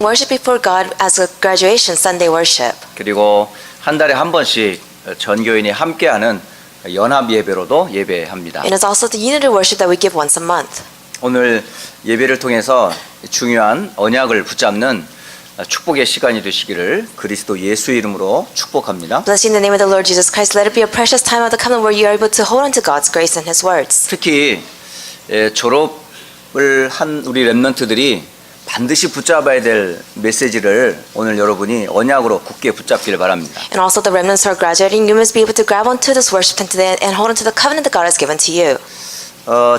Worship before God as a graduation Sunday worship. 그리고 한 달에 한 번씩 전교인이 함께하는 연합 예배로도 예배합니다. And it's also the unity worship that we give once a month. 오늘 예배를 통해서 중요한 언약을 붙잡는 축복의 시간이 되시기를 그리스도 예수 이름으로 축복합니다. Bless you in the name of the Lord Jesus Christ. Let it be a precious time of the coming where you are able to hold on to God's grace and His words. 특히 졸업을 한 우리 렘넌트들이 반드시 붙잡아야 될 메시지를 오늘 여러분이 언약으로 굳게 붙잡기를 바랍니다. And also the remnants who are graduating, you must be able to grab onto this worship today and hold on to the covenant that God has given to you.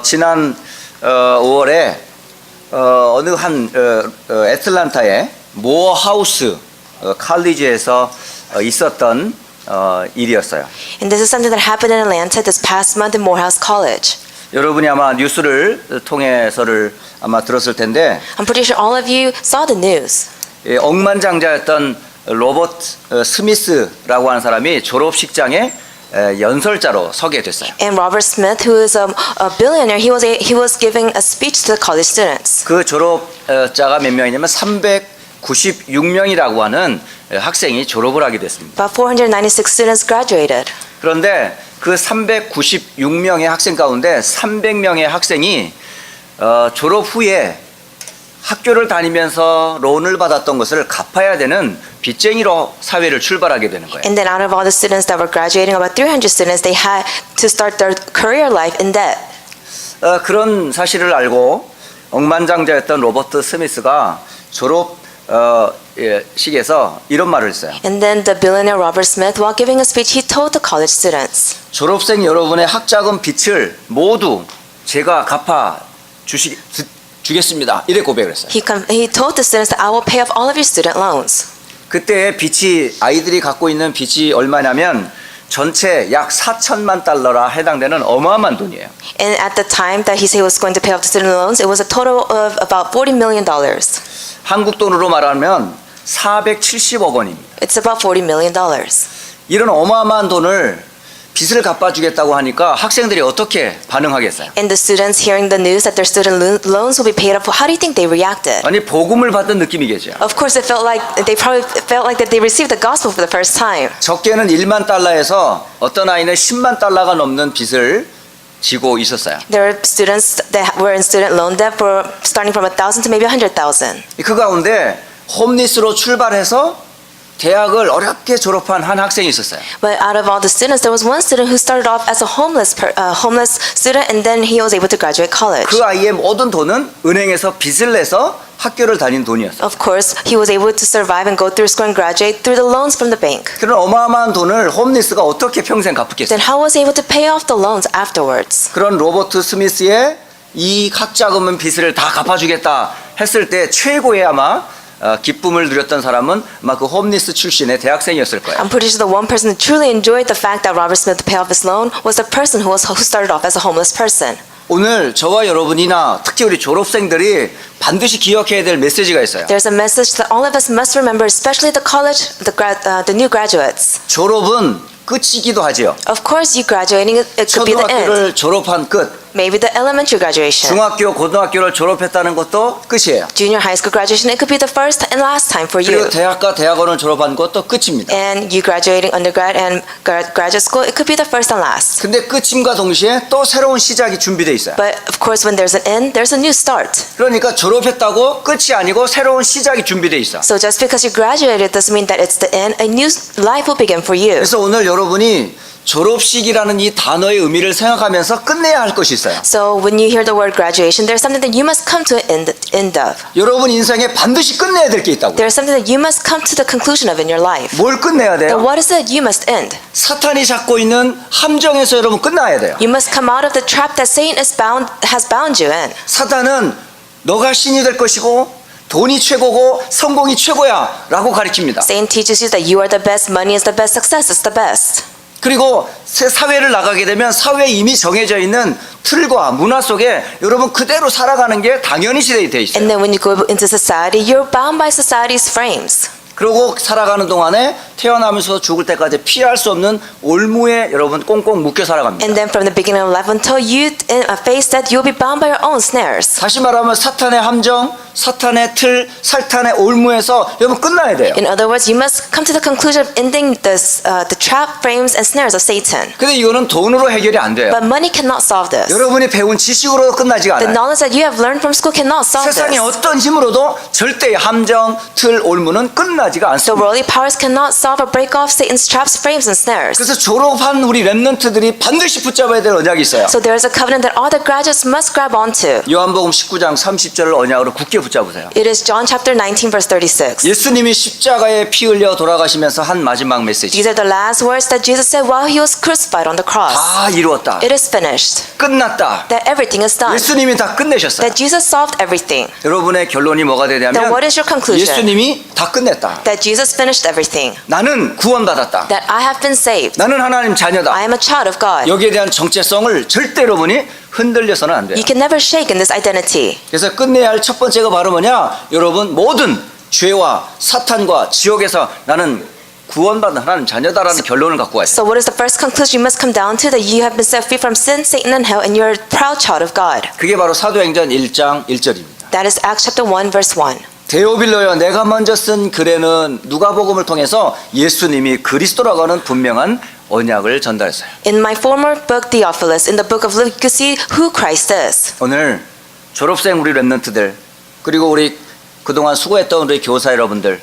지난 5월에 어느 한 애틀란타의 모어하우스 칼리지에서 있었던 일이었어요. And this is something that happened in Atlanta this past month in Morehouse College. 여러분이 아마 뉴스를 통해서를 아마 들었을 텐데 I'm pretty sure all of you saw the news. 억만장자였던 로버트 스미스라고 하는 사람이 졸업식장에 연설자로 서게 됐어요. And Robert Smith, who is a billionaire, he was giving a speech to the college students. 그 졸업자가 몇 명이냐면 396명이라고 하는 학생이 졸업을 하게 됐습니다. About 496 students graduated. 그런데 그 396명의 학생 가운데 300명의 학생이 졸업 후에 학교를 다니면서 론을 받았던 것을 갚아야 되는 빚쟁이로 사회를 출발하게 되는 거예요. And then out of all the students that were graduating, about 300 students, they had to start their career life in debt. 그런 사실을 알고 억만장자였던 로버트 스미스가 졸업 식에서 이런 말을 했어요. And then the billionaire Robert Smith, while giving a speech, he told the college students, 졸업생 여러분의 학자금 빚을 모두 제가 갚아 주겠습니다. 이래 고백을 했어요. he told the students that I will pay off all of your student loans. 그때 빚이 아이들이 갖고 있는 빚이 얼마냐면 전체 약 4천만 달러라 해당되는 어마어마한 돈이에요. And at the time that he said he was going to pay off the student loans, it was a total of about $40 million. 한국 돈으로 말하면 470억 원입니다. It's about $40 million. 이런 어마어마한 돈을 빚을 갚아주겠다고 하니까 학생들이 어떻게 반응하겠어요? And the students hearing the news that their student loans will be paid off, how do you think they reacted? 아니 복음을 받은 느낌이겠죠. Of course, they probably felt like that they received the gospel for the first time. 적게는 1만 달러에서 어떤 아이는 10만 달러가 넘는 빚을 지고 있었어요. There are students that were in student loan debt for starting from 1,000 to maybe 100,000. 그 가운데 홈리스로 출발해서 대학을 어렵게 졸업한 한 학생이 있었어요. But out of all the students, there was one student who started off as a homeless student, and then he was able to graduate college. 그 아이의 모든 돈은 은행에서 빚을 내서 학교를 다닌 돈이었어요. Of course, he was able to survive and go through school and graduate through the loans from the bank. 그런 어마어마한 돈을 홈리스가 어떻게 평생 갚겠어요? Then how was he able to pay off the loans afterwards? 그런 로버트 스미스의 이 학자금은 빚을 다 갚아주겠다 했을 때 최고의 아마 기쁨을 누렸던 사람은 아마 그 홈리스 출신의 대학생이었을 거예요. I'm pretty sure the one person who truly enjoyed the fact that Robert Smith paid off his loan was the person who started off as a homeless person. 오늘 저와 여러분이나 특히 우리 졸업생들이 반드시 기억해야 될 메시지가 있어요. There's a message that all of us must remember, especially the college, the new graduates. 졸업은 끝이기도 하지요. Of course, you graduating, it could be the end. 초등학교를 졸업한 끝. Maybe the elementary graduation. 중학교, 고등학교를 졸업했다는 것도 끝이에요. Junior high school graduation, it could be the first and last time for 그리고 you. 대학과 대학원을 졸업한 것도 끝입니다. And you graduating undergrad and graduate school, it could be the first and last. 근데 끝임과 동시에 또 새로운 시작이 준비되어 있어요. But of course, when there's an end, there's a new start. 그러니까 졸업했다고 끝이 아니고 새로운 시작이 준비되어 있어. So just because you graduated doesn't mean that it's the end. A new life will begin for you. 그래서 오늘 여러분이 졸업식이라는 이 단어의 의미를 생각하면서 끝내야 할 것이 있어요. So when you hear the word graduation, there's something that you must come to an end of. 여러분 인생에 반드시 끝내야 될 게 있다고요. There's something that you must come to the conclusion of in your life. 뭘 끝내야 Then 돼요? what is it you must end? 사탄이 잡고 있는 함정에서 여러분 끝나야 돼요. You must come out of the trap that Satan has bound you in. 사탄은 너가 신이 될 것이고 돈이 최고고 성공이 최고야 라고 가르칩니다. Satan teaches you that you are the best, money is the best, success is the best. 그리고 사회를 나가게 되면 사회에 이미 정해져 있는 틀과 문화 속에 여러분 그대로 살아가는 게 당연히 돼 있어요. And then when you go into society, you're bound by society's frames. 그러고 살아가는 동안에 태어나면서 죽을 때까지 피할 수 없는 올무에 여러분 꽁꽁 묶여 살아갑니다. And then from the beginning of life until you face that, you'll be bound by your own snares. 다시 말하면 사탄의 함정, 사탄의 틀, 사탄의 올무에서 여러분 끝나야 돼요. In other words, you must come to the conclusion of ending the trap frames and snares of Satan. 근데 이거는 돈으로 해결이 안 돼요. But money cannot solve this. 여러분이 배운 지식으로 끝나지가 The 않아요. knowledge that you have learned from school cannot solve 세상의 this. 어떤 힘으로도 절대 함정, 틀, 올무는 끝나지가 The 않습니다. worldly powers cannot solve or break off Satan's traps, frames, and snares. 그래서 졸업한 우리 랩런트들이 반드시 붙잡아야 될 언약이 있어요. So there is a covenant that all the graduates must grab onto. 요한복음 19장 30절을 언약으로 굳게 붙잡으세요. It is John chapter 19 verse 36. 예수님이 십자가에 피 흘려 돌아가시면서 한 마지막 메시지. These are the last words that Jesus said while he was crucified on the cross. 다 이루었다. It is finished. 끝났다. That everything is done. 예수님이 다 끝내셨어요. That Jesus solved everything. 여러분의 결론이 뭐가 Then 되냐면 what is your conclusion? 예수님이 다 끝냈다. That Jesus finished everything. 나는 구원받았다. That I have been saved. 나는 하나님 자녀다. I am a child of God. 여기에 대한 정체성을 절대 여러분이 흔들려서는 안 돼요. You can never shake in this identity. 그래서 끝내야 할 첫 번째가 바로 뭐냐? 여러분 모든 죄와 사탄과 지옥에서 나는 구원받은 하나님 자녀다라는 결론을 갖고 와야 돼요. So what is the first conclusion you must come down to? That you have been set free from sin, Satan, and hell, and you're a proud child of God. 그게 바로 사도행전 1장 1절입니다. That is Acts chapter 1 verse 1. 데오빌로여 내가 먼저 쓴 글에는 누가복음을 통해서 예수님이 그리스도라고 하는 분명한 언약을 전달했어요. In my former book, Theophilus, in the book of Luke, you see who Christ is. 오늘 졸업생 우리 랩런트들 그리고 우리 그동안 수고했던 우리 교사 여러분들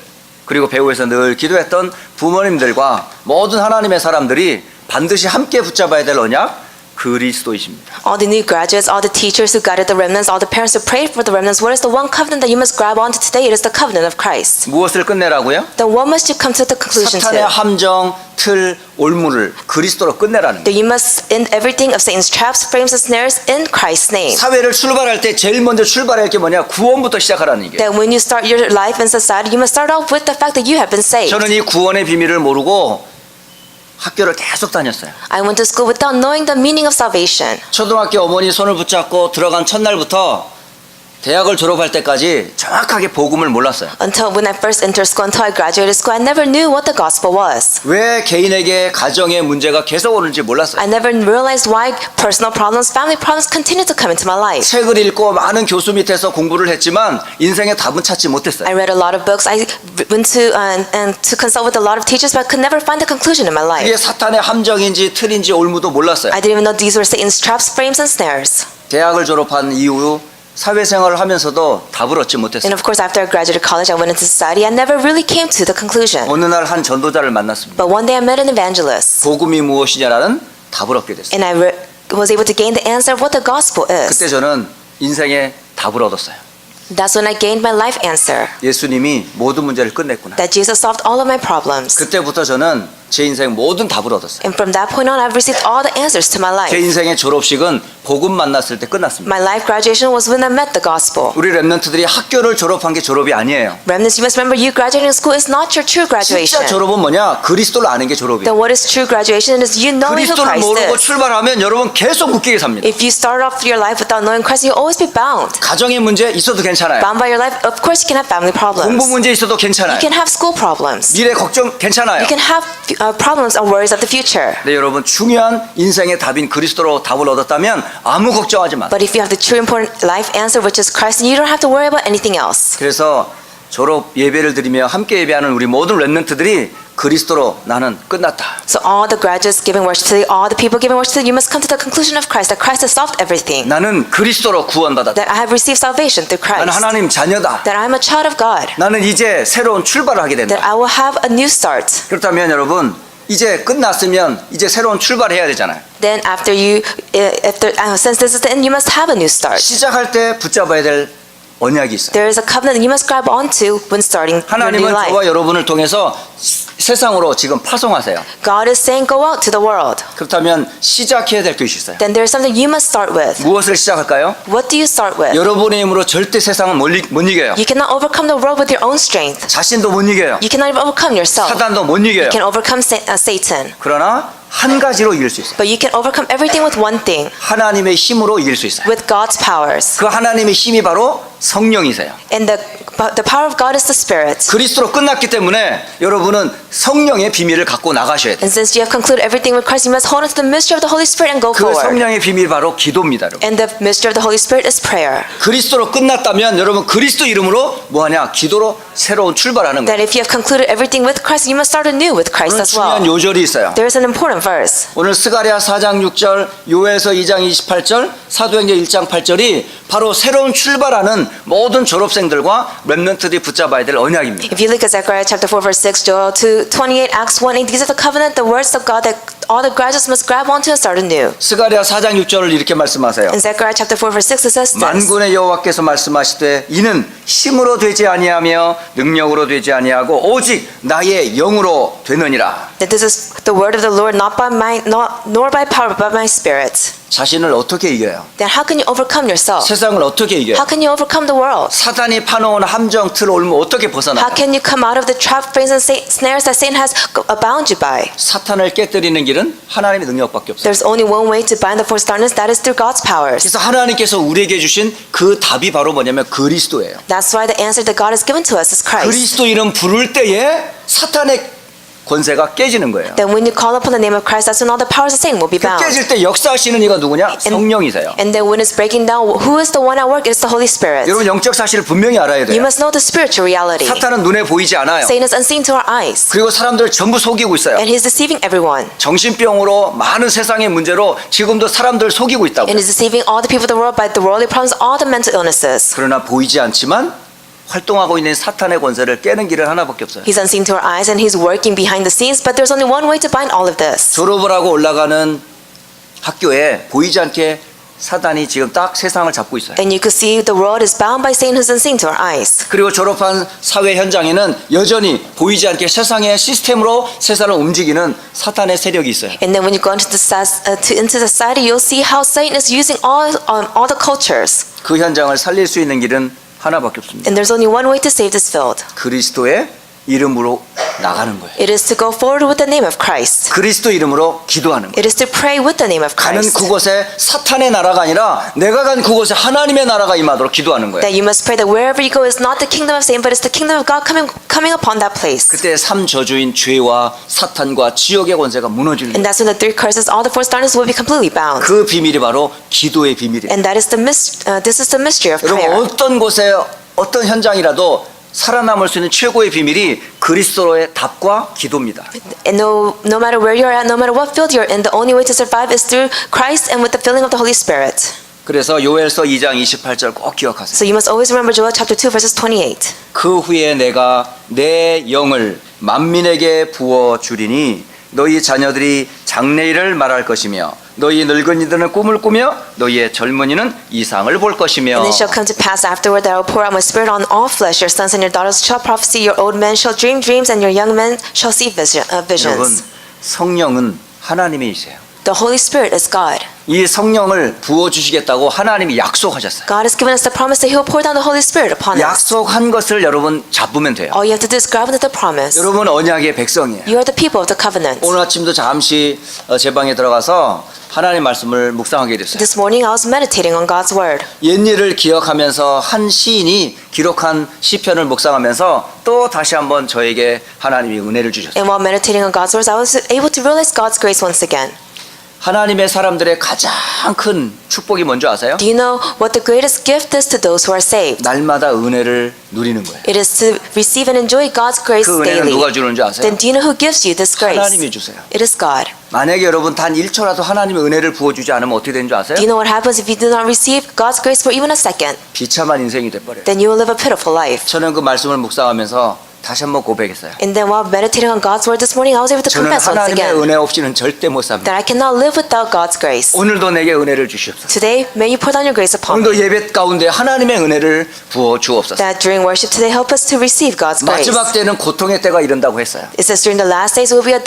그리고 배우에서 늘 기도했던 부모님들과 모든 하나님의 사람들이 반드시 함께 붙잡아야 될 언약 그리스도이십니다. All the new graduates, all the teachers who guided the remnants, all the parents who prayed for the remnants, what is the one covenant that you must grab onto today? It is the covenant of Christ. 무엇을 끝내라고요? Then what must you come to the conclusion 사탄의 to? 함정, 틀, 올무를 그리스도로 끝내라는 거예요. That you must end everything of Satan's traps, frames, and snares in Christ's name. 사회를 출발할 때 제일 먼저 출발할 게 뭐냐? 구원부터 시작하라는 얘기예요. That when you start your life in society, you must start off with the fact that you have been saved. 저는 이 구원의 비밀을 모르고 학교를 계속 다녔어요. I went to school without knowing the meaning of salvation. 초등학교 어머니 손을 붙잡고 들어간 첫날부터 대학을 졸업할 때까지 정확하게 복음을 몰랐어요. Until when I first entered school, until I graduated school, I never knew what the gospel was. 왜 개인에게 가정의 문제가 계속 오는지 몰랐어요. I never realized why personal problems, family problems continue to come into my life. 책을 읽고 많은 교수 밑에서 공부를 했지만 인생의 답은 찾지 못했어요. I read a lot of books. I went to and to consult with a lot of teachers, but I could never find the conclusion in my life. 이게 사탄의 함정인지 틀인지 올무도 몰랐어요. I didn't even know these were Satan's traps, frames, and snares. 대학을 졸업한 이후 사회생활을 하면서도 답을 얻지 못했어요. And of course, after I graduated college, I went into society. I never really came to the conclusion. 어느 날 한 전도자를 만났습니다. But one day I met an evangelist, 복음이 무엇이냐라는 답을 얻게 됐어요. and I was able to gain the answer of what the gospel is. 그때 저는 인생의 답을 얻었어요. That's when I gained my life answer. 예수님이 모든 문제를 끝냈구나. That Jesus solved all of my problems. 그때부터 저는 제 인생 모든 답을 얻었어요. And from that point on, I've received all the answers to my 제 life. 인생의 졸업식은 복음 만났을 때 끝났습니다. My life graduation was when I met the gospel. 우리 랩런트들이 학교를 졸업한 게 졸업이 아니에요. Remnants, you must remember, you graduating school is not your true graduation. 진짜 졸업은 뭐냐? 그리스도를 아는 게 졸업이에요. Then what is true graduation? It is you knowing who 그리스도를 Christ 모르고 is. 출발하면 여러분 계속 묶이게 삽니다. If you start off your life without knowing Christ, you'll always be bound. 가정의 문제 있어도 괜찮아요. Bound by your life, of course you can have family problems. 공부 문제 있어도 괜찮아요. You can have school problems. 미래 걱정 괜찮아요. You can have problems and worries of the future. 네, 여러분 중요한 인생의 답인 그리스도로 답을 얻었다면 아무 걱정하지 마세요. But if you have the true important life answer, which is Christ, then you don't have to worry about anything else. 그래서 졸업 예배를 드리며 함께 예배하는 우리 모든 랩런트들이 그리스도로 나는 끝났다. So all the graduates giving worship today, all the people giving worship today, you must come to the conclusion of Christ, that Christ has solved everything. 나는 그리스도로 구원받았다. That I have received salvation through 나는 Christ. 하나님 자녀다. That I am a child of God. 나는 이제 새로운 출발을 하게 That 된다. I will have a new start. 그렇다면 여러분 이제 끝났으면 이제 새로운 출발을 해야 되잖아요. Then after you, since this is the end, you must have a new start. 시작할 때 붙잡아야 될 언약이 있어요. There is a covenant that you must grab onto when starting your new 하나님은 life. 저와 여러분을 통해서 세상으로 지금 파송하세요. God is saying, go out to the world. 그렇다면 시작해야 될 것이 있어요. Then there is something you must start with. 무엇을 시작할까요? What do you start with? 여러분의 힘으로 절대 세상은 못 이겨요. You cannot overcome the world with your own strength. 자신도 못 이겨요. You cannot even overcome yourself. 사단도 못 이겨요. You can overcome Satan. 그러나 한 가지로 이길 수 있어요. But you can overcome everything with one thing, 하나님의 힘으로 이길 수 있어요. with God's powers. 그 하나님의 힘이 바로 성령이세요. And the the power of God is the Spirit. 그리스도로 끝났기 때문에 여러분은 성령의 비밀을 갖고 나가셔야 돼요. And since you have concluded everything with Christ, you must hold on to the mystery of the Holy Spirit and go 그 forward. 성령의 비밀이 바로 기도입니다. 여러분. And the mystery of the Holy Spirit is prayer. 그리스도로 끝났다면 여러분 그리스도 이름으로 뭐하냐? 기도로 새로운 출발하는 거예요. That if you have concluded everything with Christ, you must start anew with Christ as well. 중요한 요절이 있어요. There is an important verse. 오늘 스가랴 4장 6절, 요엘서 2장 28절, 사도행전 1장 8절이 바로 새로운 출발하는 모든 졸업생들과 렘넌트들이 붙잡아야 될 언약입니다. If you look at Zechariah chapter 4 verse 6, Joel 2:28, Acts 1:8, these are the covenant, the words of God that all the graduates must grab onto and start anew. 스가랴 4장 6절을 이렇게 말씀하세요. In Zechariah chapter 4 verse 6 it says this. 만군의 여호와께서 말씀하시되 이는 힘으로 되지 아니하며 능력으로 되지 아니하고 오직 나의 영으로 되느니라. That this is the word of the Lord, not by might, nor by power, but by my Spirit. 자신을 어떻게 이겨요? Then how can you overcome yourself? 세상을 어떻게 이겨요? How can you overcome the world? 사단이 파놓은 함정 틀을 올면 어떻게 벗어나요? How can you come out of the trap, frames, and snares that Satan has bound you by? 사탄을 깨뜨리는 길은 하나님의 능력밖에 없어요. There's only one way to bind the force of darkness, that is through God's powers. 그래서 하나님께서 우리에게 주신 그 답이 바로 뭐냐면 그리스도예요. That's why the answer that God has given to us is Christ. 그리스도 이름 부를 때에 사탄의 권세가 깨지는 거예요. Then when you call upon the name of Christ, that's when all the powers of Satan will be 그 bound. 깨질 때 역사하시는 이가 누구냐? 성령이세요. And then when it's breaking down, who is the one at work? It's the Holy Spirit. 여러분 영적 사실을 분명히 알아야 You 돼요. must know the spiritual reality. 사탄은 눈에 보이지 않아요. Satan is unseen to our eyes, 그리고 사람들을 전부 속이고 있어요. and he's deceiving everyone. 정신병으로 많은 세상의 문제로 지금도 사람들을 속이고 있다고. And is deceiving all the people of the world by the worldly problems, all the mental illnesses. 그러나 보이지 않지만 활동하고 있는 사탄의 권세를 깨는 길은 하나밖에 없어요. He's unseen to our eyes and he's working behind the scenes, but there's only one way to bind all of this. 졸업을 하고 올라가는 학교에 보이지 않게 사단이 지금 딱 세상을 잡고 있어요. And you could see the world is bound by Satan who's unseen to our eyes. 그리고 졸업한 사회 현장에는 여전히 보이지 않게 세상의 시스템으로 세상을 움직이는 사탄의 세력이 있어요. And then when you go into into society, you'll see how Satan is using all the cultures. 그 현장을 살릴 수 있는 길은 하나밖에 없습니다. And there's only one way to save this field. 그리스도의 이름으로 나가는 거예요. It is to go forward with the name of Christ. 그리스도 이름으로 기도하는 거예요. It is to pray with the name of 가는 Christ. 그곳에 사탄의 나라가 아니라 내가 간 그곳에 하나님의 나라가 임하도록 기도하는 거예요. That you must pray that wherever you go is not the kingdom of Satan, but it's the kingdom of God coming upon that place. 그때 삼저주인 죄와 사탄과 지옥의 권세가 무너지는 And 거예요. that's when the three curses, all the force darkness will be completely bound. 그 비밀이 바로 기도의 비밀이에요. And that is this is the mystery of 여러분 prayer. 어떤 곳에 어떤 현장이라도 살아남을 수 있는 최고의 비밀이 그리스도의 답과 기도입니다. And no matter where you're at, no matter what field you're in, the only way to survive is through Christ and with the filling of the Holy Spirit. 그래서 요엘서 2장 28절 꼭 기억하세요. So you must always remember Joel chapter 2 verses 28. 그 후에 내가 내 영을 만민에게 부어 주리니 너희 자녀들이 장래일을 말할 것이며 너희 늙은이들은 꿈을 꾸며 너희의 젊은이는 이상을 볼 것이며. And it shall come to pass afterward that I will pour out my spirit on all flesh. Your sons and your daughters shall prophesy. Your old men shall dream dreams, and your young men shall see 여러분 visions. 성령은 하나님이세요. The Holy Spirit is God. 이 성령을 부어 주시겠다고 하나님이 약속하셨어요. God has given us the promise that He will pour down the Holy Spirit upon us. 약속한 것을 여러분 잡으면 돼요. All you have to do is grab onto the promise. 여러분 언약의 백성이에요. You are the people of the covenant. 오늘 아침도 잠시 제 방에 들어가서 하나님 말씀을 묵상하게 됐어요. This morning I was meditating on God's word. 옛일을 기억하면서 한 시인이 기록한 시편을 묵상하면서 또 다시 한번 저에게 하나님이 은혜를 주셨어요. And while meditating on God's words, I was able to realize God's grace once again. 하나님의 사람들의 가장 큰 축복이 뭔지 아세요? Do you know what the greatest gift is to those who are saved? 날마다 은혜를 누리는 거예요. It is to receive and enjoy God's grace 그 은혜는 daily. 누가 주는지 아세요? Then do you know who gives you this grace? 하나님이 주세요. It is God. 만약에 여러분 단 1초라도 하나님의 은혜를 부어주지 않으면 어떻게 되는 줄 아세요? Do you know what happens if you do not receive God's grace for even a second? 비참한 인생이 돼버려요. Then you will live a pitiful life. 저는 그 말씀을 묵상하면서 다시 한번 고백했어요. And then while meditating on God's word this morning, I was able to 저는 confess once 하나님의 again 은혜 없이는 절대 못 삽니다. that I cannot live without God's grace. 오늘도 내게 은혜를 주시옵소서. Today, may you pour down your grace upon me. 오늘도 예배 가운데 하나님의 은혜를 부어 주옵소서. That during worship today, help us to receive God's grace. 마지막 때는 고통의 때가 이른다고 했어요. It says during the last days will be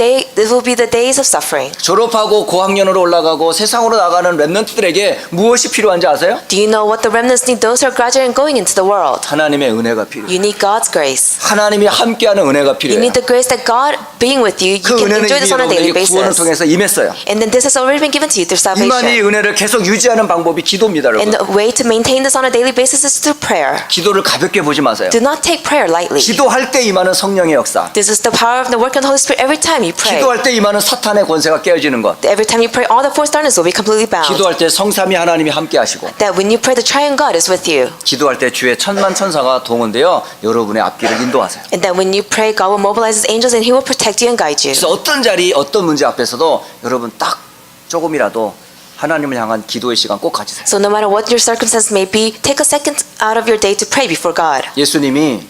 the days of suffering. 졸업하고 고학년으로 올라가고 세상으로 나가는 렘넌트들에게 무엇이 필요한지 아세요? Do you know what the remnants need? Those who are graduating and going into the world. 하나님의 은혜가 필요해요. You need God's grace. 하나님이 함께하는 은혜가 You 필요해요. need the grace that God being with you, you 그 can 은혜는 enjoy this 이미 on a daily 여러분에게 구원을 basis. 통해서 임했어요. And then this has already been given to you through 이만 이 salvation. 은혜를 계속 유지하는 방법이 기도입니다, And 여러분. the way to maintain this on a daily basis is through prayer. 기도를 가볍게 보지 마세요. Do not take prayer lightly. 기도할 때 임하는 성령의 역사. This is the power of the work of the Holy Spirit every time you pray. 기도할 때 임하는 사탄의 권세가 깨어지는 것. Every time you pray, all the force darkness will be completely bound. 기도할 때 성삼위 하나님이 함께 하시고, That when you pray, the triune God is with you. 기도할 때 주의 천만 천사가 동원되어 여러분의 앞길을 인도하세요. And that when you pray, God will mobilize His angels and He will protect you and guide you. 그래서 어떤 자리, 어떤 문제 앞에서도 여러분 딱 조금이라도 하나님을 향한 기도의 시간 꼭 가지세요. So no matter what your circumstance may be, take a second out of your day to pray before God. 예수님이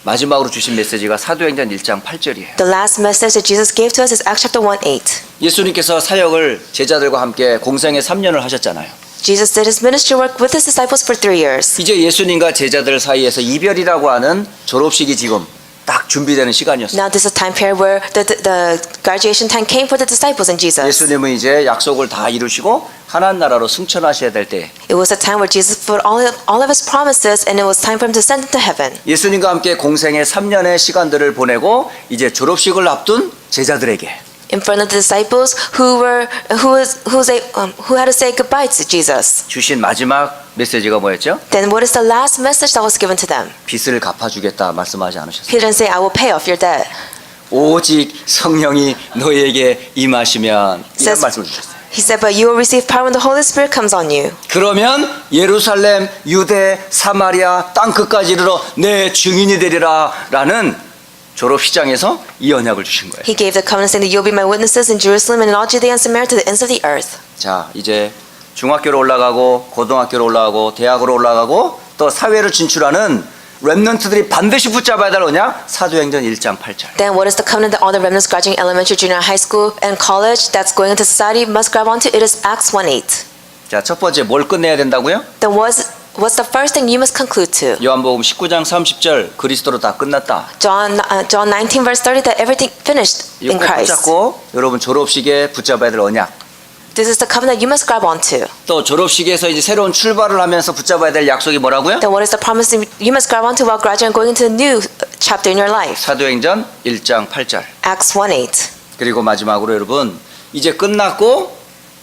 마지막으로 주신 메시지가 사도행전 1장 8절이에요. The last message that Jesus gave to us is Acts chapter 1:8. 예수님께서 사역을 제자들과 함께 공생애 3년을 하셨잖아요. Jesus did His ministry work with His disciples for 3 years. 이제 예수님과 제자들 사이에서 이별이라고 하는 졸업식이 지금 딱 준비되는 시간이었어요. Now this is a time period where the graduation time came for the disciples and Jesus. 예수님은 이제 약속을 다 이루시고 하나님 나라로 승천하셔야 될 때 It was a time where Jesus fulfilled all of His promises and it was time for Him to ascend into heaven. 예수님과 함께 공생애 3년의 시간들을 보내고 이제 졸업식을 앞둔 제자들에게 In front of the disciples who had to say goodbye to Jesus. 주신 마지막 메시지가 뭐였죠? Then what is the last message that was given to them? 빚을 갚아주겠다 말씀하지 않으셨어요? He didn't say, I will pay off your debt. 오직 성령이 너희에게 임하시면 이런 Says- 말씀을 주셨어요. He said, but you will receive power when the Holy Spirit comes on you. 그러면 예루살렘, 유대, 사마리아 땅 끝까지 이르러 내 증인이 되리라 라는 졸업시장에서 이 언약을 주신 거예요. He gave the covenant saying that you'll be my witnesses in Jerusalem and in all Judea and Samaria to the ends of the earth. 자, 이제 중학교로 올라가고 고등학교로 올라가고 대학으로 올라가고 또 사회로 진출하는 렘넌트들이 반드시 붙잡아야 될 언약 사도행전 1장 8절. Then what is the covenant that all the remnants graduating elementary, junior high school, and college that's going into society must grab onto? It is Acts 1:8. 자, 첫 번째 뭘 끝내야 된다고요? Then what's the first thing you must conclude to? 요한복음 19장 30절 그리스도로 다 끝났다. John 19 verse 30 that everything finished 이거 in 꼭 Christ. 붙잡고 여러분 졸업식에 붙잡아야 될 언약. This is the covenant you must grab onto. 또 졸업식에서 이제 새로운 출발을 하면서 붙잡아야 될 약속이 뭐라고요? Then what is the promise you must grab onto while graduating and going into a new chapter in your life? 사도행전 1장 8절. Acts 1:8. 그리고 마지막으로 여러분 이제 끝났고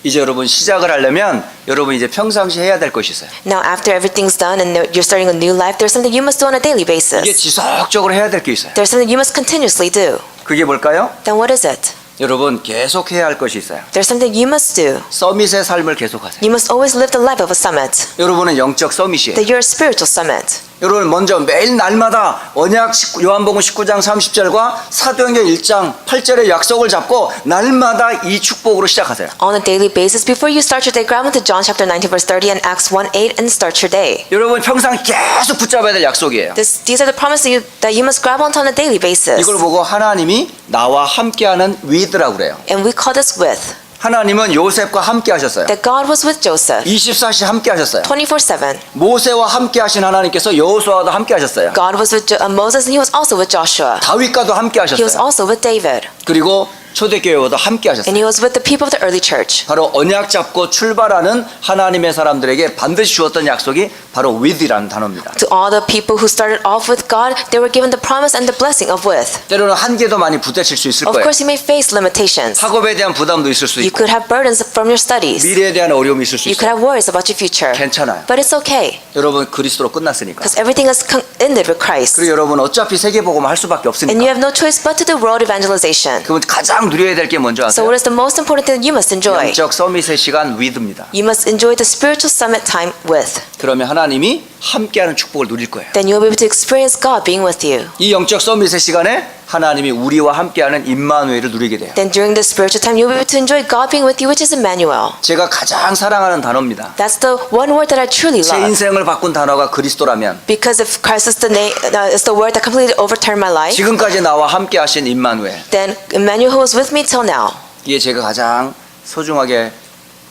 이제 여러분 시작을 하려면 여러분 이제 평상시 해야 될 것이 있어요. Now after everything's done and you're starting a new life, there's something you must do on a daily 이게 basis. 지속적으로 해야 될 게 있어요. There's something you must continuously do. 그게 뭘까요? Then what is it? 여러분 계속 해야 할 것이 있어요. There's something you must do. 서밋의 삶을 계속하세요. You must always live the life of a summit. 여러분은 영적 서밋이에요. That you're a spiritual summit. 여러분 먼저 매일 날마다 언약 요한복음 19장 30절과 사도행전 1장 8절의 약속을 잡고 날마다 이 축복으로 시작하세요. On a daily basis, before you start your day, grab into John chapter 19 verse 30 and Acts 1:8 and start your day. 여러분 평상 계속 붙잡아야 될 약속이에요. These are the promises that you must grab onto on a daily basis. 이걸 보고 하나님이 나와 함께하는 with라고 그래요. And we call this with. 하나님은 요셉과 함께 하셨어요. That God was with Joseph 24시 함께 하셨어요. 24/7. 모세와 함께 하신 하나님께서 여호수아와도 함께 하셨어요. God was with Moses and he was also with Joshua. 다윗과도 함께 He was 하셨어요. also with David. 그리고 초대교회와도 함께 And 하셨어요. he was with the people of the early church. 바로 언약 잡고 출발하는 하나님의 사람들에게 반드시 주었던 약속이 바로 with이라는 단어입니다. To all the people who started off with God, they were given the promise and the blessing of with. 때로는 한계도 많이 부딪힐 수 있을 Of 거예요. course, you may face limitations. 학업에 대한 부담도 있을 수 You 있고 could have burdens from your studies. 미래에 대한 어려움이 있을 수 You could 있어요. have worries about your future. 괜찮아요. But it's okay 여러분 그리스도로 끝났으니까. because everything has ended with Christ. 그리고 여러분 어차피 세계복음을 할 수밖에 And you 없으니까. have no choice but to do world evangelization. 그러면 가장 누려야 될 게 뭔지 So 아세요? what is the most important thing you must enjoy? 영적 서밋의 시간 with입니다. You must enjoy the spiritual summit time with. 그러면 하나님이 함께하는 축복을 누릴 거예요. Then you will be able to experience God being with you. 이 영적 서밋의 시간에 하나님이 우리와 함께하는 임마누엘을 누리게 돼요. Then during this spiritual time, you will be able to enjoy God being with you, which is Emmanuel. 제가 가장 사랑하는 단어입니다. That's the one word that I truly 제 love. 인생을 바꾼 단어가 그리스도라면 Because if Christ is the word that completely overturned my life, 지금까지 나와 함께하신 임마누엘, then Emmanuel who was with me till now. 이게 제가 가장 소중하게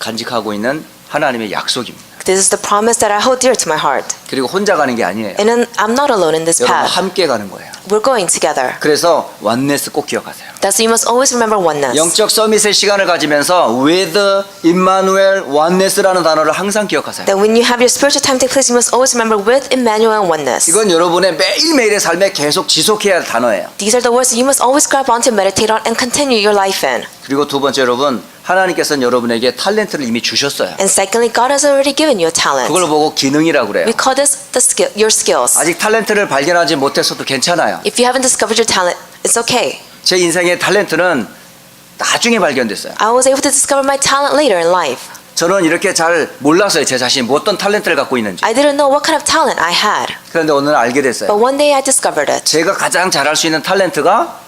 간직하고 있는 하나님의 약속입니다. This is the promise that I hold dear to my heart. 그리고 혼자 가는 게 아니에요. And then I'm not alone in this 여러분 path. 함께 가는 거예요. We're going together. 그래서 원네스 꼭 기억하세요. That's why you must always remember oneness. 영적 서밋의 시간을 가지면서 with Emmanuel oneness라는 단어를 항상 기억하세요. That when you have your spiritual time take place, you must always remember with Emmanuel and oneness. 이건 여러분의 매일매일의 삶에 계속 지속해야 할 단어예요. These are the words that you must always grab onto, meditate on, and continue your life in. 그리고 두 번째 여러분, 하나님께서는 여러분에게 탤런트를 이미 주셨어요. And secondly, God has already given you a talent. 그걸 보고 기능이라고 그래요. We call this the skill, your skills. 아직 탤런트를 발견하지 못했어도 괜찮아요. If you haven't discovered your talent, it's okay. 제 인생의 탤런트는 나중에 발견됐어요. I was able to discover my talent later in life. 저는 이렇게 잘 몰랐어요. 제 자신이 어떤 탤런트를 갖고 있는지. I didn't know what kind of talent I had. 그런데 오늘 알게 됐어요. But one day I discovered it. 제가 가장 잘할 수 있는 탤런트가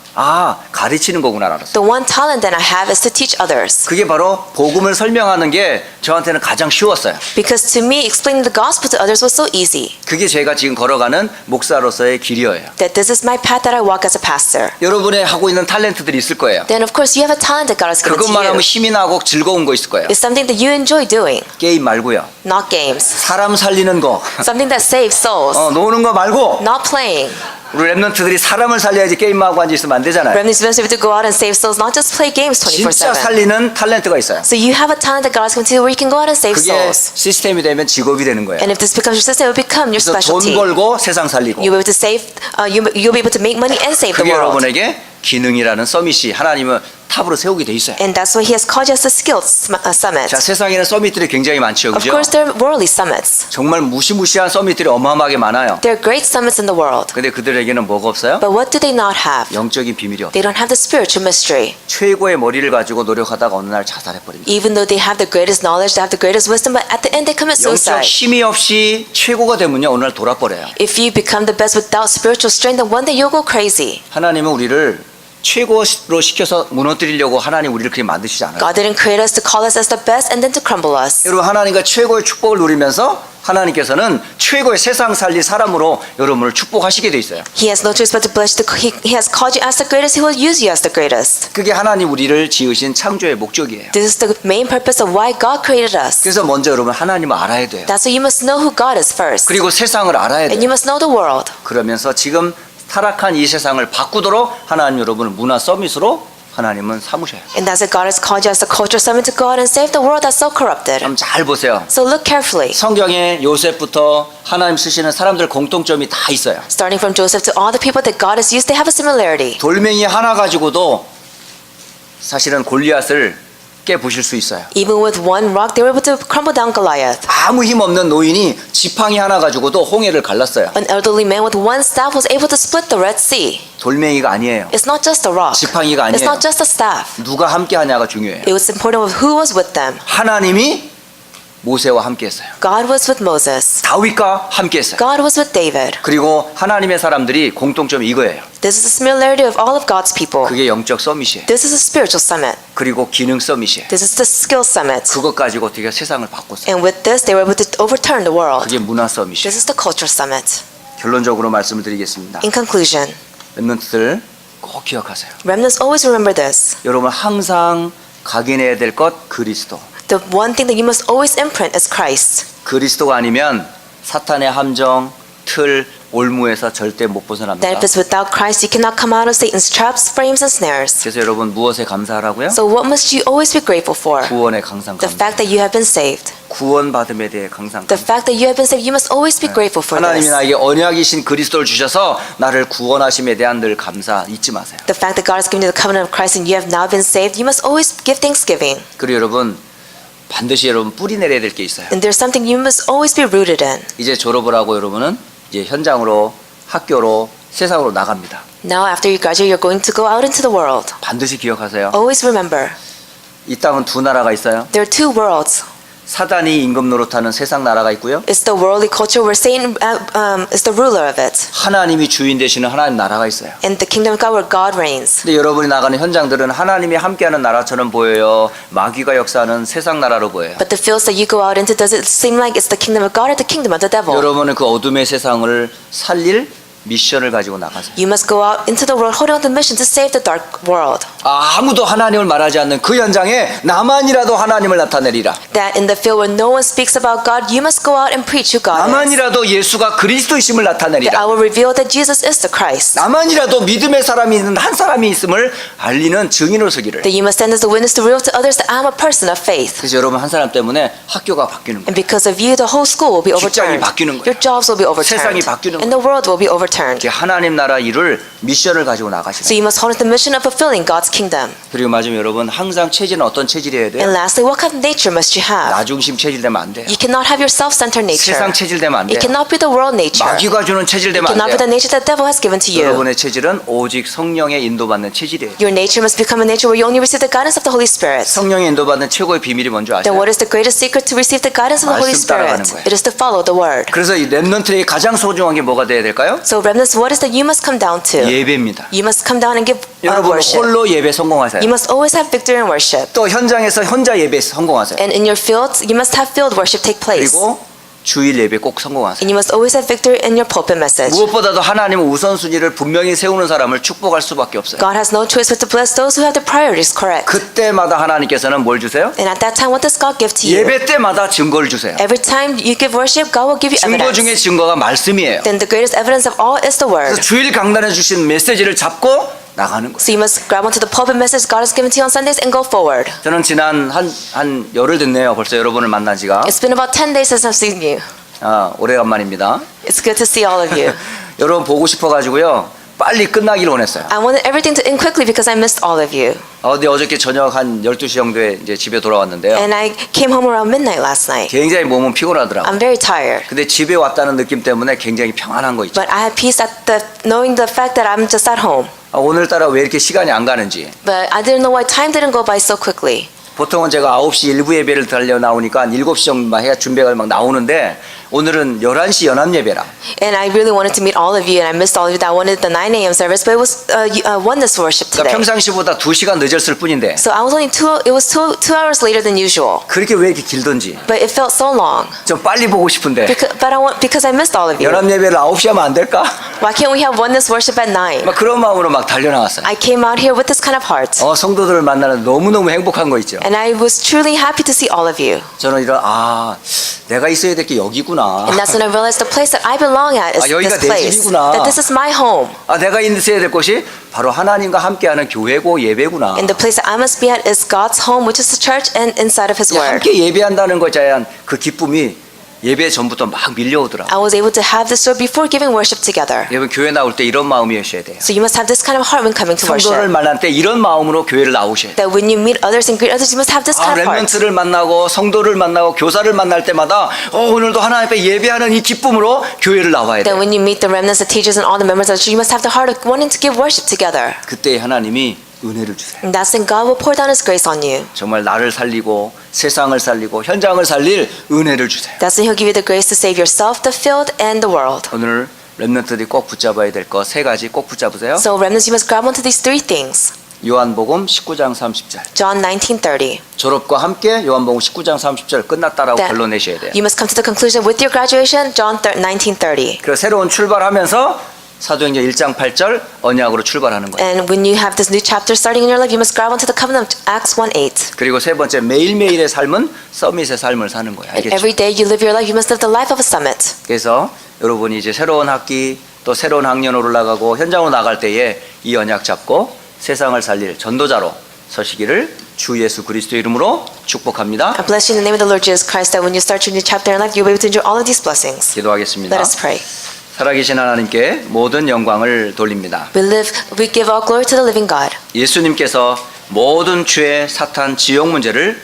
가르치는 거구나 알았어요. The one talent that I have is to teach others. 그게 바로 복음을 설명하는 게 저한테는 가장 쉬웠어요. Because to me, explaining the gospel to others was so easy. 그게 제가 지금 걸어가는 목사로서의 길이에요. That this is my path that I walk as a pastor. 여러분의 하고 있는 탤런트들이 있을 거예요. Then of course you have a talent that God has given to 그것만 하면 you. 힘이 나고 즐거운 거 있을 거예요. It's something that you enjoy doing, 게임 말고요. not games. 사람 살리는 거, Something that saves souls, 노는 거 말고 not playing. 우리 랩런트들이 사람을 살려야지 게임하고 앉아 있으면 안 되잖아요. Remnants are able to go out and save souls, not just play games 진짜 24/7. 살리는 탤런트가 있어요. So you have a talent that God has given to you where you can go out and save 그게 souls. 시스템이 되면 직업이 되는 거예요. And if this becomes your system, it will become your 그래서 돈 specialty. 벌고 세상 살리고. You'll be able to save. You'll be able to make money and save the 그게 world. 여러분에게 기능이라는 서밋이 하나님은 탑으로 세우게 돼 있어요. And that's why He has called you as the skills summit. 자, 세상에는 서밋들이 굉장히 많죠, Of 그죠? course, there are worldly summits. 정말 무시무시한 서밋들이 어마어마하게 많아요. There are great summits in the world. 근데 그들에게는 뭐가 없어요? But what do they not have? 영적인 비밀이 없어요. They don't have the spiritual mystery. 최고의 머리를 가지고 노력하다가 어느 날 자살해버립니다. Even though they have the greatest knowledge, they have the greatest wisdom, but at the end they commit 영적 suicide. 힘이 없이 최고가 되면요 어느 날 돌아버려요. If you become the best without spiritual strength, then one day you'll go crazy. 하나님은 우리를 최고로 시켜서 무너뜨리려고 하나님 우리를 그렇게 만드시지 않아요. God didn't create us to call us as the best and then to crumble us. 여러분 하나님과 최고의 축복을 누리면서 하나님께서는 최고의 세상 살릴 사람으로 여러분을 축복하시게 돼 있어요. He has no choice but to bless you. He has called you as the greatest. He will use you as the greatest. 그게 하나님 우리를 지으신 창조의 목적이에요. This is the main purpose of why God created us. 그래서 먼저 여러분 하나님을 알아야 돼요. That's why you must know who God is first. 그리고 세상을 알아야 And 돼요. you must know the world. 그러면서 지금 타락한 이 세상을 바꾸도록 하나님 여러분을 문화 서밋으로 하나님은 삼으셔요. And that's why God has called you as the culture summit to go out and save the world that's so corrupted. 그럼 잘 보세요. So look carefully. 성경에 요셉부터 하나님 쓰시는 사람들 공통점이 다 있어요. Starting from Joseph to all the people that God has used, they have a similarity. 돌멩이 하나 가지고도 사실은 골리앗을 깨부실 수 있어요. Even with one rock, they were able to crumble down Goliath. 아무 힘 없는 노인이 지팡이 하나 가지고도 홍해를 갈랐어요. An elderly man with one staff was able to split the Red Sea. 돌멩이가 아니에요. It's not just a rock. 지팡이가 It's 아니에요. not just a staff. 누가 함께 하냐가 중요해요. It was important with who was with them. 하나님이 모세와 함께 했어요. God was with Moses. 다윗과 함께 했어요. God was with David. 그리고 하나님의 사람들이 공통점이 이거예요. This is a similarity of all of God's people. 그게 영적 서밋이에요. This is a spiritual summit. 그리고 기능 서밋이에요. This is the skill summit. 그것 가지고 어떻게 세상을 바꿨어요. And with this, they were able to overturn the world. 그게 문화 서밋이에요. This is the culture summit. 결론적으로 말씀을 드리겠습니다. In conclusion, 랩런트들 꼭 기억하세요. remnants always remember this. 여러분 항상 각인해야 될 것 그리스도. The one thing that you must always imprint is Christ. 그리스도가 아니면 사탄의 함정, 틀, 올무에서 절대 못 벗어납니다. That if it's without Christ, you cannot come out of Satan's traps, frames, and snares. 그래서 여러분 무엇에 감사하라고요? So what must you always be grateful for? 구원에 항상 The 감사. fact that you have been saved. 구원받음에 대해 항상 The 감사. fact that you have been saved, you must always be grateful for 하나님이 this. 나에게 언약이신 그리스도를 주셔서 나를 구원하심에 대한 늘 감사 잊지 마세요. The fact that God has given you the covenant of Christ and you have now been saved, you must always give thanksgiving. 그리고 여러분 반드시 여러분 뿌리 내려야 될 게 있어요. And there's something you must always be rooted in. 이제 졸업을 하고 여러분은 이제 현장으로 학교로 세상으로 나갑니다. Now after you graduate, you're going to go out into the world. 반드시 기억하세요. Always remember, 이 땅은 두 나라가 있어요. there are two worlds. 사단이 임금 노릇하는 세상 나라가 있고요. It's the worldly culture where Satan is the ruler of it. 하나님이 주인 되시는 하나님 나라가 있어요. And the kingdom of God where God reigns. 근데 여러분이 나가는 현장들은 하나님이 함께하는 나라처럼 보여요. 마귀가 역사하는 세상 나라로 보여요. But the fields that you go out into, does it seem like it's the kingdom of God or the kingdom of the devil? 여러분은 그 어둠의 세상을 살릴 미션을 가지고 나가세요. You must go out into the world holding on the mission to save the dark world. 아무도 하나님을 말하지 않는 그 현장에 나만이라도 하나님을 나타내리라. That in the field where no one speaks about God, you must go out and preach who God is. 나만이라도 예수가 그리스도이심을 That I 나타내리라. will reveal that Jesus is the Christ. 나만이라도 믿음의 사람이 있는 한 사람이 있음을 알리는 증인으로 서기를. That you must stand as a witness to reveal to others that I am a person of faith. 그래서 여러분 한 사람 때문에 학교가 바뀌는 거예요. And because of you, the whole school will be 직장이 overturned. 바뀌는 거예요. Your jobs will be overturned. 세상이 바뀌는 And the world will be overturned. 이렇게 하나님 나라 일을 미션을 가지고 So 나가시는. you must hold the mission of fulfilling God's kingdom. 그리고 마지막 여러분 항상 체질은 어떤 체질이어야 돼요? And lastly, what kind of nature must you have? 나 중심 체질 되면 안 돼요. You cannot have your self-centered nature. 세상 체질 되면 안 You 돼요. cannot be the world nature. 마귀가 주는 체질 You 되면 cannot 안 be the 돼요. nature that the devil has given to you. 여러분의 체질은 오직 성령의 인도받는 체질이에요. Your nature must become a nature where you only receive the guidance of the Holy Spirit. 성령의 인도받는 최고의 비밀이 뭔지 Then 아세요? what is the greatest secret to receive the guidance of the Holy 말씀 따라가는 Spirit? 거예요. It is to follow the word. 그래서 이 렘넌트에게 가장 소중한 게 뭐가 돼야 될까요? So remnants, what is that you must come down to? 예배입니다. You must come down and give 여러분 worship. 홀로 예배 성공하세요. You must always have victory in worship. 또 현장에서 혼자 예배 성공하세요. And in your fields, you must have field worship take place. 그리고 주일 예배 꼭 성공하세요. And you must always have victory in your pulpit message. 무엇보다도 하나님은 우선순위를 분명히 세우는 사람을 축복할 수밖에 없어요. God has no choice but to bless those who have the priorities correct. 그때마다 하나님께서는 뭘 주세요? And at that time, what does God give to you? 예배 때마다 증거를 주세요. Every time you give worship, God will give you 증거 evidence. 중에 증거가 말씀이에요. Then the greatest evidence of all is the 그래서 word. 주일 강단에 주신 메시지를 잡고 나가는 거예요. So you must grab onto the pulpit message God has given to you on Sundays and go forward. 저는 지난 한 열흘 됐네요. 벌써 여러분을 만난 지가. It's been about 10 days since I've seen you. 오래간만입니다. It's good to see all of you. 여러분 보고 싶어가지고요. 빨리 끝나기를 원했어요. I wanted everything to end quickly because I missed all of you. 근데 어저께 저녁 한 12시 정도에 이제 집에 돌아왔는데요. And I came home around midnight last night. 굉장히 몸은 피곤하더라고요. I'm very tired. 근데 집에 왔다는 느낌 때문에 굉장히 평안한 거 있죠. But I had peace at the knowing the fact that I'm just at home. 오늘따라 왜 이렇게 시간이 안 가는지. But I didn't know why time didn't go by so quickly. 보통은 제가 9시 일부 예배를 달려 나오니까 한 7시 정도만 해야 준비가 막 나오는데 오늘은 11시 연합 예배라. And I really wanted to meet all of you, and I missed all of you. I wanted the 9 a.m. service, but it was oneness worship 그러니까 today. 평상시보다 2시간 늦었을 뿐인데 So I was only it was two hours later than usual. 그렇게 왜 이렇게 길던지 But it felt so long. 좀 빨리 보고 싶은데 Because I missed all of you. 연합 예배를 9시 하면 안 될까? Why can't we have oneness worship at 9? 막 그런 마음으로 막 달려나갔어요. I came out here with this kind of heart. 성도들을 만나는 너무너무 행복한 거 있죠. And I was truly happy to see all of you. 저는 이런 내가 있어야 될 게 여기구나. And that's when I realized the place that I belong at is 여기가 this 내 place. 집이구나. That this is my home. 내가 있어야 될 곳이 바로 하나님과 함께하는 교회고 예배구나. And the place that I must be at is God's home, which is the church and inside of His Word. 함께 예배한다는 것에 대한 그 기쁨이 예배 전부터 막 밀려오더라. I was able to have this word before giving worship together. 여러분 교회 나올 때 이런 마음이셔야 돼요. So you must have this kind of heart when coming to 성도를 worship. 만날 때 이런 마음으로 교회를 나오셔야 돼요. That when you meet others and greet others, you must have this kind of heart. 렘넌트를 만나고 성도를 만나고 교사를 만날 때마다 오늘도 하나님 앞에 예배하는 이 기쁨으로 교회를 나와야 That 돼요. when you meet the remnants, the teachers, and all the members of the church, you must have the heart of wanting to give worship together. 그때 하나님이 은혜를 주세요. And that's when God will pour down His grace on you. 정말 나를 살리고 세상을 살리고 현장을 살릴 은혜를 주세요. That's when He'll give you the grace to save yourself, the field, and the world. 오늘 렘넌트들이 꼭 붙잡아야 될 거 세 가지 꼭 붙잡으세요. So remnants, you must grab onto these three things. 요한복음 19장 30절. John 19:30. 졸업과 함께 요한복음 19장 30절 끝났다라고 That 결론 내셔야 돼요. you must come to the conclusion with your graduation, John 19:30. 그래서 새로운 출발하면서 사도행전 1장 8절 언약으로 출발하는 거예요. And when you have this new chapter starting in your life, you must grab onto the covenant of Acts 1:8. 그리고 세 번째 매일매일의 삶은 서밋의 삶을 사는 거예요. And 알겠죠? every day you live your life, you must live the life of a summit. 그래서 여러분이 이제 새로운 학기 또 새로운 학년으로 올라가고 현장으로 나갈 때에 이 언약 잡고 세상을 살릴 전도자로 서시기를 주 예수 그리스도 이름으로 축복합니다. I bless you in the name of the Lord Jesus Christ, that when you start your new chapter in life, you'll be able to enjoy all of these blessings. 기도하겠습니다. Let us pray. 살아계신 하나님께 모든 영광을 돌립니다. We give all glory to the living God. 예수님께서 모든 죄, 사탄, 지옥 문제를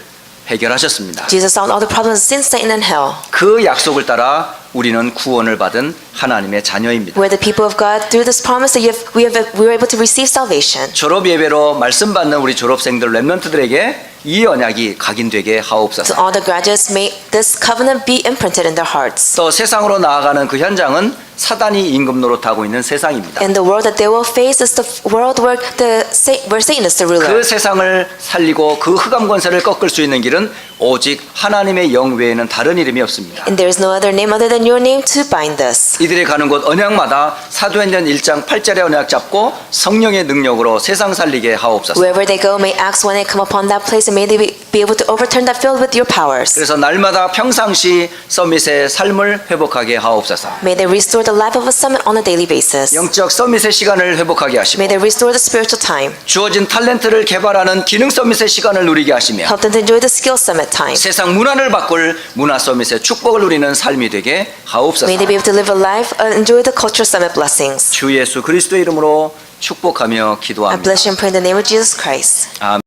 해결하셨습니다. Jesus solved all the problems of sin, Satan, and hell. 그 약속을 따라 우리는 구원을 받은 하나님의 자녀입니다. We're the people of God. Through this promise, that we were able to receive salvation. 졸업 예배로 말씀 받는 우리 졸업생들 렘넌트들에게 이 언약이 각인되게 To 하옵소서. all the graduates, may this covenant be imprinted in their hearts. 또 세상으로 나아가는 그 현장은 사단이 임금 노릇하고 있는 세상입니다. And the world that they will face is the world where Satan is the ruler. 그 세상을 살리고 그 흑암 권세를 꺾을 수 있는 길은 오직 하나님의 영 외에는 다른 이름이 없습니다. And there is no other name other than your name to bind us. 이들이 가는 곳 언약마다 사도행전 1장 8절의 언약 잡고 성령의 능력으로 세상 살리게 하옵소서. Wherever they go, may Acts 1 come upon that place, and may they be able to overturn that field with your powers. 그래서 날마다 평상시 서밋의 삶을 회복하게 하옵소서. May they restore the life of a summit on a daily basis. 영적 서밋의 시간을 회복하게 하시고 May they restore the spiritual time. 주어진 탤런트를 개발하는 기능 서밋의 시간을 누리게 하시며 Help them to enjoy the skill summit time. 세상 문화를 바꿀 문화 서밋의 축복을 누리는 삶이 되게 하옵소서. May they be able to live a life and enjoy the culture summit blessings. 주 예수 그리스도의 이름으로 축복하며 I 기도합니다. bless you and pray in the name of Jesus Christ. 아멘.